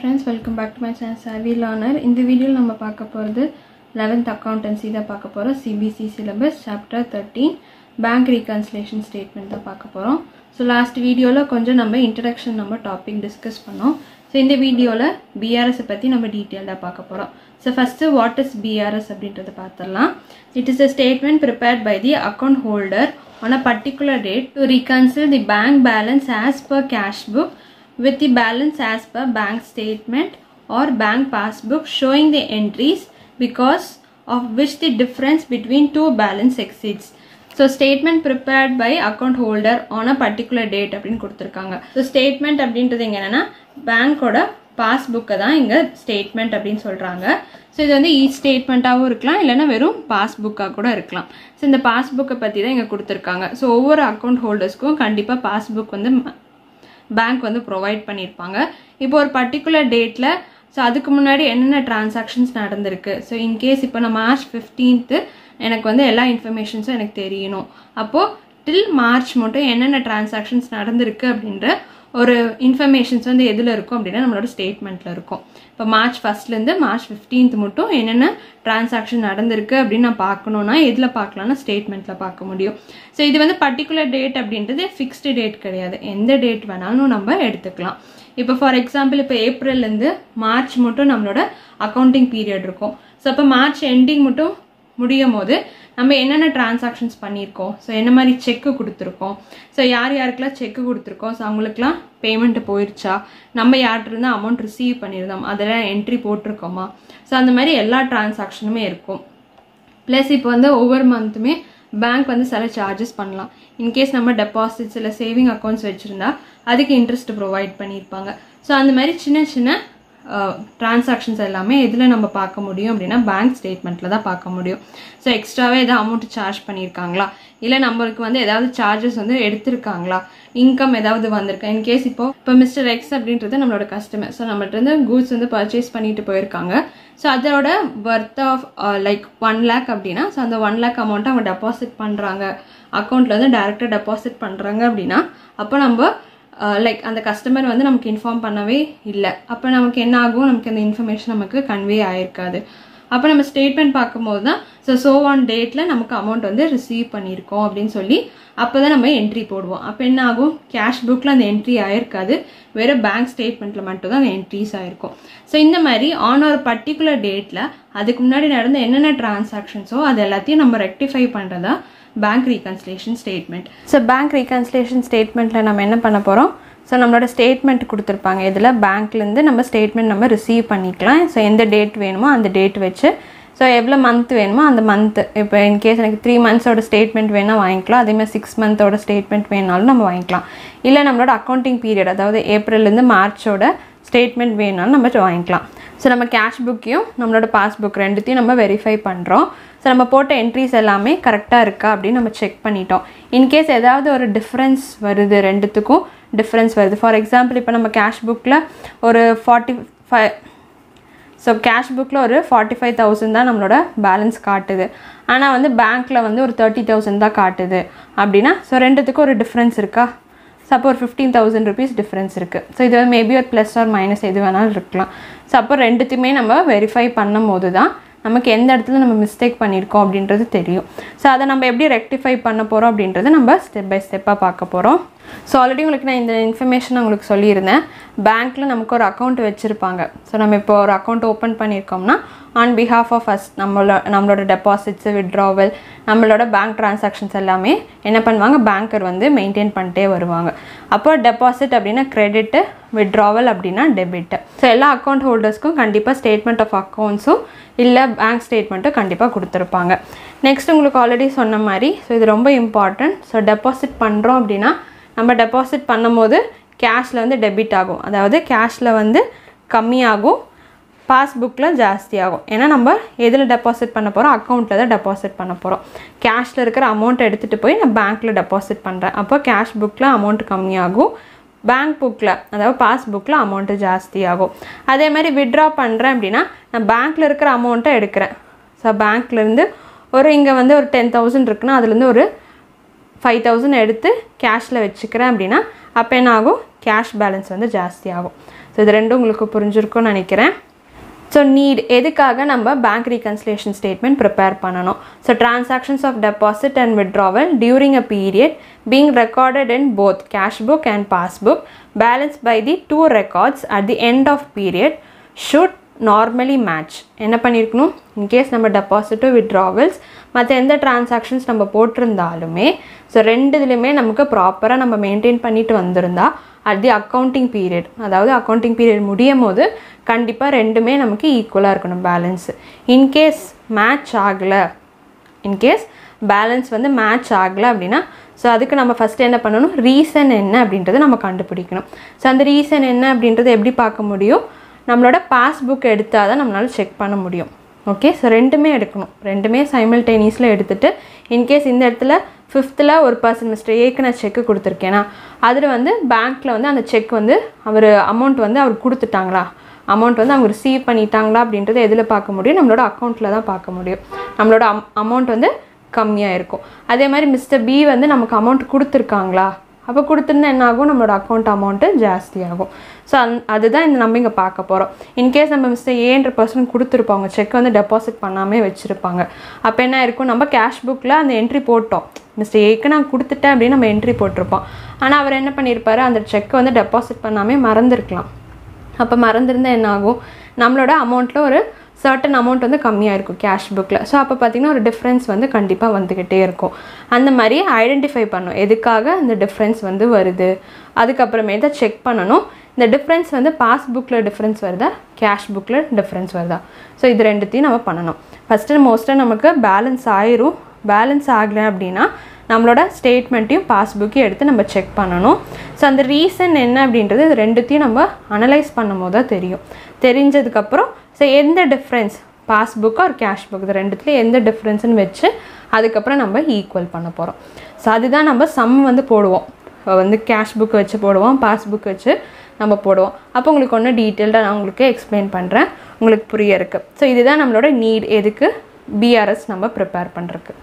friends, welcome back to my channel Savvy Learner. In this video நம்ம பார்க்க போறது 11th accountancy தான் பார்க்க போறோம். CBC syllabus chapter 13 bank reconciliation statement தான் பார்க்க போறோம். So last videoல கொஞ்சம் நம்ம introduction நம்ம topic discuss பண்ணோம். So இந்த வீடியோல BRS பத்தி நம்ம டீடைலா பார்க்க போறோம். So first what is BRS அப்படின்றத பார்த்தறலாம். It is a statement prepared by the account holder on a particular date to reconcile the bank balance as per cash book with the balance as per bank statement or bank passbook showing the entries because of which the difference between two balance exceeds. So statement prepared by account holder on a particular date அப்படினு கொடுத்திருக்காங்க. So statement அப்படின்றது என்னன்னா பேங்கோட பாஸ்புக்க தான் இங்க statement அப்படினு சொல்றாங்க. So இது வந்து ஈச் ஸ்டேட்மெண்டாவும் இருக்கலாம் இல்லனா வெறும் பாஸ்புக்கா கூட இருக்கலாம். So இந்த பாஸ்புக்க பத்தி தான் இங்க கொடுத்திருக்காங்க. So ஒவ்வொரு அக்கவுண்ட் ஹோல்டர்ஸ்க்கும் கண்டிப்பா பாஸ்புக் வந்து பேங்க் வந்து ப்ரொவைட் பண்ணிருப்பாங்க. இப்போ ஒரு பர்టిక్యులர் டேட்ல சோ அதுக்கு முன்னாடி என்னென்ன ட்ரான்சாக்ஷன்ஸ் நடந்திருக்கு. சோ இன் கேஸ் இப்போ நான் மார்ச் 15th எனக்கு வந்து எல்லா இன்ஃபர்மேஷன்ஸும் எனக்கு தெரியணும். அப்போ டில் மார்ச் மட்டும் என்னென்ன ட்ரான்சாக்ஷன்ஸ் நடந்திருக்கு அப்படின்ற ஒரு இன்ஃபர்மேஷன்ஸ் வந்து எதுல இருக்கும் அப்படின்னா நம்மளோட ஸ்டேட்மெண்ட்ல இருக்கும். இப்போ மார்ச் 1ல இருந்து மார்ச் 15th மட்டும் என்னென்ன டிரான்சாக்ஷன் நடந்திருக்கு அப்படின்னு நான் பார்க்கணும்னா எதுல பார்க்கலாம்னா ஸ்டேட்மெண்ட்ல பார்க்க முடியும். ஸோ இது வந்து பர்டிகுலர் டேட் அப்படின்றது ஃபிக்ஸ்டு டேட் கிடையாது. எந்த டேட் வேணாலும் நம்ம எடுத்துக்கலாம். இப்போ ஃபார் எக்ஸாம்பிள் இப்போ ஏப்ரல்ல இருந்து மார்ச் மட்டும் நம்மளோட அக்கௌண்டிங் பீரியட் இருக்கும். ஸோ அப்போ மார்ச் எண்டிங் மட்டும் முடியும் போது நம்ம என்னென்ன டிரான்சாக்ஷன்ஸ் பண்ணியிருக்கோம், ஸோ என்ன மாதிரி செக்கு கொடுத்துருக்கோம், ஸோ யார் யாருக்கெல்லாம் செக்கு கொடுத்துருக்கோம், ஸோ அவங்களுக்குலாம் பேமெண்ட் போயிருச்சா, நம்ம யார்கிட்ட இருந்து அமௌண்ட் ரிசீவ் பண்ணியிருந்தோம் அதெல்லாம் என்ட்ரி போட்டிருக்கோமா, ஸோ அந்த மாதிரி எல்லா டிரான்சாக்ஷனுமே இருக்கும். ப்ளஸ் இப்போ வந்து ஒவ்வொரு மந்த்துமே பேங்க் வந்து சில சார்ஜஸ் பண்ணலாம். இன்கேஸ் நம்ம டெபாசிட்ஸ் இல்லை சேவிங் அக்கௌண்ட்ஸ் வச்சுருந்தா அதுக்கு இன்ட்ரெஸ்ட் ப்ரொவைட் பண்ணியிருப்பாங்க. ஸோ அந்த மாதிரி சின்ன சின்ன டிரான்சாக்ஷன்ஸ் எல்லாமே எதில் நம்ம பார்க்க முடியும் அப்படின்னா பேங்க் ஸ்டேட்மெண்ட்டில் தான் பார்க்க முடியும். ஸோ எக்ஸ்ட்ராவே ஏதாவது அமௌண்ட் சார்ஜ் பண்ணியிருக்காங்களா, இல்லை நம்மளுக்கு வந்து ஏதாவது சார்ஜஸ் வந்து எடுத்திருக்காங்களா, இன்கம் ஏதாவது வந்திருக்கா. இன்கேஸ் இப்போ மிஸ்டர் எக்ஸ் அப்படின்றது நம்மளோட கஸ்டமர். ஸோ நம்மள்ட்ட இருந்து கூட்ஸ் வந்து பர்ச்சேஸ் பண்ணிட்டு போயிருக்காங்க. ஸோ அதோட ஒர்த் ஆஃப் லைக் 1 lakh அப்படின்னா ஸோ அந்த 1 lakh அமௌண்ட்டை அவங்க டெபாசிட் பண்ணுறாங்க, அக்கௌண்ட்டில் வந்து டைரெக்டாக டெபாசிட் பண்ணுறாங்க அப்படின்னா அப்போ நம்ம லைக் அந்த கஸ்டமர் வந்து நமக்கு இன்ஃபார்ம் பண்ணவே இல்லை. அப்போ நமக்கு என்ன ஆகும், நமக்கு அந்த இன்ஃபர்மேஷன் நமக்கு கன்வே ஆயிருக்காது. அப்போ நம்ம ஸ்டேட்மெண்ட் பார்க்கும்போது தான் ஸோ ஆன் டேட்டில் நமக்கு அமௌண்ட் வந்து ரிசீவ் பண்ணியிருக்கோம் அப்படின்னு சொல்லி அப்போ தான் நம்ம என்ட்ரி போடுவோம். அப்போ என்ன ஆகும், கேஷ் புக்கில் அந்த என்ட்ரி ஆயிருக்காது, வேறு பேங்க் ஸ்டேட்மெண்ட்டில் மட்டும் தான் அந்த என்ட்ரிஸ் ஆயிருக்கும். ஸோ இந்த மாதிரி ஆன் ஒரு பர்டிகுலர் டேட்டில் அதுக்கு முன்னாடி நடந்த என்னென்ன டிரான்சாக்ஷன்ஸோ அது எல்லாத்தையும் நம்ம ரெக்டிஃபை பண்ணுறதா bank reconciliation statement. So bank reconciliation ஸ்டேட்மெண்ட்டில் நம்ம என்ன பண்ண போகிறோம், ஸோ நம்மளோட ஸ்டேட்மெண்ட் கொடுத்துருப்பாங்க. இதில் பேங்க்லேருந்து நம்ம ஸ்டேட்மெண்ட் நம்ம ரிசீவ் பண்ணிக்கலாம். ஸோ எந்த டேட் வேணுமோ அந்த டேட் வச்சு, ஸோ எவ்வளோ மந்த் வேணுமோ அந்த மந்த்து, இப்போ இன்கேஸ் எனக்கு 3 monthsோட ஸ்டேட்மெண்ட் வேணால் வாங்கிக்கலாம், அதேமாதிரி 6 monthோட ஸ்டேட்மெண்ட் வேணாலும் நம்ம வாங்கிக்கலாம். இல்லை நம்மளோட அக்கௌண்டிங் பீரியட் அதாவது ஏப்ரல்லேருந்து மார்ச்சோட ஸ்டேட்மெண்ட் வேணாலும் நம்ம வாங்கிக்கலாம். ஸோ நம்ம கேஷ் புக்கையும் நம்மளோட பாஸ்புக் ரெண்டுத்தையும் நம்ம வெரிஃபை பண்ணுறோம். ஸோ நம்ம போட்ட என்ட்ரிஸ் எல்லாமே கரெக்டாக இருக்கா அப்படின்னு நம்ம செக் பண்ணிட்டோம். இன்கேஸ் ஏதாவது ஒரு டிஃப்ரென்ஸ் வருது, ரெண்டுத்துக்கும் டிஃப்ரென்ஸ் வருது. ஃபார் எக்ஸாம்பிள் இப்போ நம்ம கேஷ் புக்கில் ஒரு 45 ஸோ கேஷ் புக்கில் ஒரு 45,000 தான் நம்மளோட பேலன்ஸ் காட்டுது, ஆனால் வந்து பேங்க்கில் வந்து ஒரு 30,000 தான் காட்டுது அப்படின்னா ஸோ ரெண்டுத்துக்கும் ஒரு டிஃப்ரென்ஸ் இருக்கா. ஸோ அப்போ ஒரு 15,000 rupees டிஃப்ரென்ஸ் இருக்குது. ஸோ இது மேபி ஒரு ப்ளஸ் ஆர் மைனஸ் எது வேணாலும் இருக்கலாம். ஸோ அப்போ ரெண்டுத்தையுமே நம்ம வெரிஃபை பண்ணும் போது தான் நமக்கு எந்த இடத்துல நம்ம மிஸ்டேக் பண்ணியிருக்கோம் அப்படின்றது தெரியும். ஸோ அதை நம்ம எப்படி ரெக்டிஃபை பண்ண போகிறோம் அப்படின்றத நம்ம ஸ்டெப் பை ஸ்டெப்பாக பார்க்க போகிறோம். ஸோ ஆல்ரெடி உங்களுக்கு நான் இந்த இன்ஃபர்மேஷன் உங்களுக்கு சொல்லியிருந்தேன். பேங்க்கில் நமக்கு ஒரு அக்கௌண்ட் வச்சுருப்பாங்க. ஸோ நம்ம இப்போ ஒரு அக்கௌண்ட் ஓப்பன் பண்ணியிருக்கோம்னா ஆன் பிஹாஃப் ஆஃப் அஸ் நம்மளோட டெபாசிட்ஸு, வித்ட்ராவல், நம்மளோட பேங்க் ட்ரான்சாக்ஷன்ஸ் எல்லாமே என்ன பண்ணுவாங்க, பேங்கர் வந்து மெயின்டைன் பண்ணிட்டே வருவாங்க. அப்போ டெபாசிட் அப்படின்னா கிரெடிட்டு, வித்ட்ராவல் அப்படின்னா டெபிட்டு. ஸோ எல்லா அக்கௌண்ட் ஹோல்டர்ஸ்க்கும் கண்டிப்பாக ஸ்டேட்மெண்ட் ஆஃப் அக்கௌண்ட்ஸும் இல்லை பேங்க் ஸ்டேட்மெண்ட்டும் கண்டிப்பாக கொடுத்துருப்பாங்க. நெக்ஸ்ட் உங்களுக்கு ஆல்ரெடி சொன்ன மாதிரி ஸோ இது ரொம்ப இம்பார்ட்டன்ட். ஸோ டெபாசிட் பண்ணுறோம் அப்படின்னா நம்ம டெபாசிட் பண்ணும்போது கேஷில் வந்து டெபிட் ஆகும், அதாவது கேஷில் வந்து கம்மியாகும், பாஸ்புக்கில் ஜாஸ்தியாகும். ஏன்னா நம்ம எதில் டெபாசிட் பண்ண போகிறோம், அக்கௌண்ட்டில் தான் டெபாசிட் பண்ண போகிறோம். கேஷில் இருக்கிற அமௌண்ட்டை எடுத்துகிட்டு போய் நான் பேங்க்கில் டெபாசிட் பண்ணுறேன். அப்போ கேஷ் புக்கில் அமௌண்ட் கம்மியாகும், பேங்க் புக்கில் அதாவது பாஸ்புக்கில் அமௌண்ட்டு ஜாஸ்தியாகும். அதே மாதிரி வித்ட்ரா பண்ணுறேன் அப்படின்னா நான் பேங்க்கில் இருக்கிற அமௌண்ட்டை எடுக்கிறேன். ஸோ பேங்க்லேருந்து ஒரு இங்கே வந்து ஒரு 10,000 இருக்குன்னா அதுலேருந்து ஒரு 5,000 எடுத்து கேஷில் வச்சுக்கிறேன் அப்படின்னா அப்போ என்ன ஆகும், கேஷ் பேலன்ஸ் வந்து ஜாஸ்தி ஆகும். ஸோ இது ரெண்டும் உங்களுக்கு புரிஞ்சிருக்கும்னு நினைக்கிறேன். ஸோ நீட் எதுக்காக நம்ம பேங்க் ரீகன்சிலேஷன் ஸ்டேட்மெண்ட் ப்ரிப்பேர் பண்ணணும். So transactions of deposit and withdrawal during a period being recorded in both cash book and passbook balanced by the two records at the end of period should normally match. என்ன பண்ணியிருக்கணும், in case நம்ம டெபாசிட்டோ withdrawals மற்ற எந்த transactions நம்ம போட்டிருந்தாலுமே so ரெண்டு இதுலையுமே நமக்கு ப்ராப்பராக நம்ம மெயின்டைன் பண்ணிட்டு வந்திருந்தா அட் தி அக்கௌண்டிங் பீரியட், அதாவது அக்கௌண்டிங் பீரியட் முடியும் போது கண்டிப்பாக ரெண்டுமே நமக்கு ஈக்குவலாக இருக்கணும் பேலன்ஸு. இன்கேஸ் மேட்ச் ஆகலை, இன்கேஸ் பேலன்ஸ் வந்து மேட்ச் ஆகலை அப்படின்னா ஸோ அதுக்கு நம்ம ஃபஸ்ட்டு என்ன பண்ணணும், ரீசன் என்ன அப்படின்றத நம்ம கண்டுபிடிக்கணும். ஸோ அந்த ரீசன் என்ன அப்படின்றத எப்படி பார்க்க முடியும், நம்மளோட பாஸ்புக் எடுத்தால் தான் நம்மளால் செக் பண்ண முடியும். ஓகே, ஸோ ரெண்டுமே எடுக்கணும், ரெண்டுமே சைமல்டேனியஸில் எடுத்துகிட்டு இன்கேஸ் இந்த இடத்துல 5th ஒரு பர்சன் மிஸ்டர் ஏக்கு நான் செக்கு கொடுத்துருக்கேன்னா அதில் வந்து பேங்க்கில் வந்து அந்த செக் வந்து அவர் அமௌண்ட் வந்து அவர் கொடுத்துட்டாங்களா, அமௌண்ட் வந்து அவங்க ரிசீவ் பண்ணிட்டாங்களா அப்படின்றத எதில் பார்க்க முடியும், நம்மளோட அக்கௌண்ட்டில் தான் பார்க்க முடியும். நம்மளோட அமௌண்ட் வந்து கம்மியாக இருக்கும். அதே மாதிரி மிஸ்டர் பி வந்து நமக்கு அமௌண்ட் கொடுத்துருக்காங்களா, அப்போ கொடுத்துருந்தா என்ன ஆகும், நம்மளோட அக்கௌண்ட் அமௌண்ட்டு ஜாஸ்தியாகும். ஸோ அதுதான் இந்த நம்ம இங்கே பார்க்க போகிறோம். இன்கேஸ் நம்ம மிஸ்டர் ஏன்ற பர்சன் கொடுத்துருப்பாங்க, செக் வந்து டெபாசிட் பண்ணாமல் வச்சுருப்பாங்க, அப்போ என்ன இருக்கும், நம்ம கேஷ் புக்கில் அந்த என்ட்ரி போட்டோம், மிஸ்டர் ஏக்கு நான் கொடுத்துட்டேன் அப்படின்னு நம்ம என்ட்ரி போட்டிருப்போம். ஆனால் அவர் என்ன பண்ணியிருப்பாரு, அந்த செக்கை வந்து டெபாசிட் பண்ணாமல் மறந்துருக்கலாம். அப்போ மறந்துருந்தால் என்ன ஆகும், நம்மளோட அமௌண்ட்டில் ஒரு சர்டன் அமௌண்ட் வந்து கம்மியாக இருக்கும் கேஷ் புக்கில். ஸோ அப்போ பார்த்திங்கன்னா ஒரு டிஃப்ரென்ஸ் வந்து கண்டிப்பாக வந்துக்கிட்டே இருக்கும். அந்த மாதிரி ஐடென்டிஃபை பண்ணணும் எதுக்காக அந்த டிஃப்ரென்ஸ் வந்து வருது, அதுக்கப்புறமே தான் செக் பண்ணணும் இந்த டிஃப்ரென்ஸ் வந்து பாஸ்புக்கில் டிஃப்ரென்ஸ் வருதா, கேஷ் புக்கில் டிஃப்ரென்ஸ் வருதா. ஸோ இது ரெண்டுத்தையும் நம்ம பண்ணணும். ஃபஸ்ட்டு மோஸ்ட்டாக நமக்கு பேலன்ஸ் ஆயிரும், பேலன்ஸ் ஆகலை அப்படின்னா நம்மளோட ஸ்டேட்மெண்ட்டையும் பாஸ்புக்கையும் எடுத்து நம்ம செக் பண்ணணும். ஸோ அந்த ரீசன் என்ன அப்படின்றது இது ரெண்டுத்தையும் நம்ம அனலைஸ் பண்ணும் போது தான் தெரியும். தெரிஞ்சதுக்கப்புறம் ஸோ எந்த difference passbook R cash book இது ரெண்டுத்துல எந்த டிஃப்ரென்ஸ்னு வச்சு அதுக்கப்புறம் நம்ம ஈக்குவல் பண்ண போகிறோம். ஸோ அதுதான் நம்ம சம் வந்து போடுவோம், வந்து கேஷ் புக் வச்சு போடுவோம், பாஸ்புக் வச்சு நம்ம போடுவோம். அப்போ உங்களுக்கு ஒன்று டீட்டெயில்டாக நான் உங்களுக்கு எக்ஸ்பிளைன் பண்ணுறேன், உங்களுக்கு புரிய இருக்குது. ஸோ இதுதான் நம்மளோட நீட் எதுக்கு பிஆர்எஸ் நம்ம ப்ரிப்பேர் பண்ணுறதுக்கு.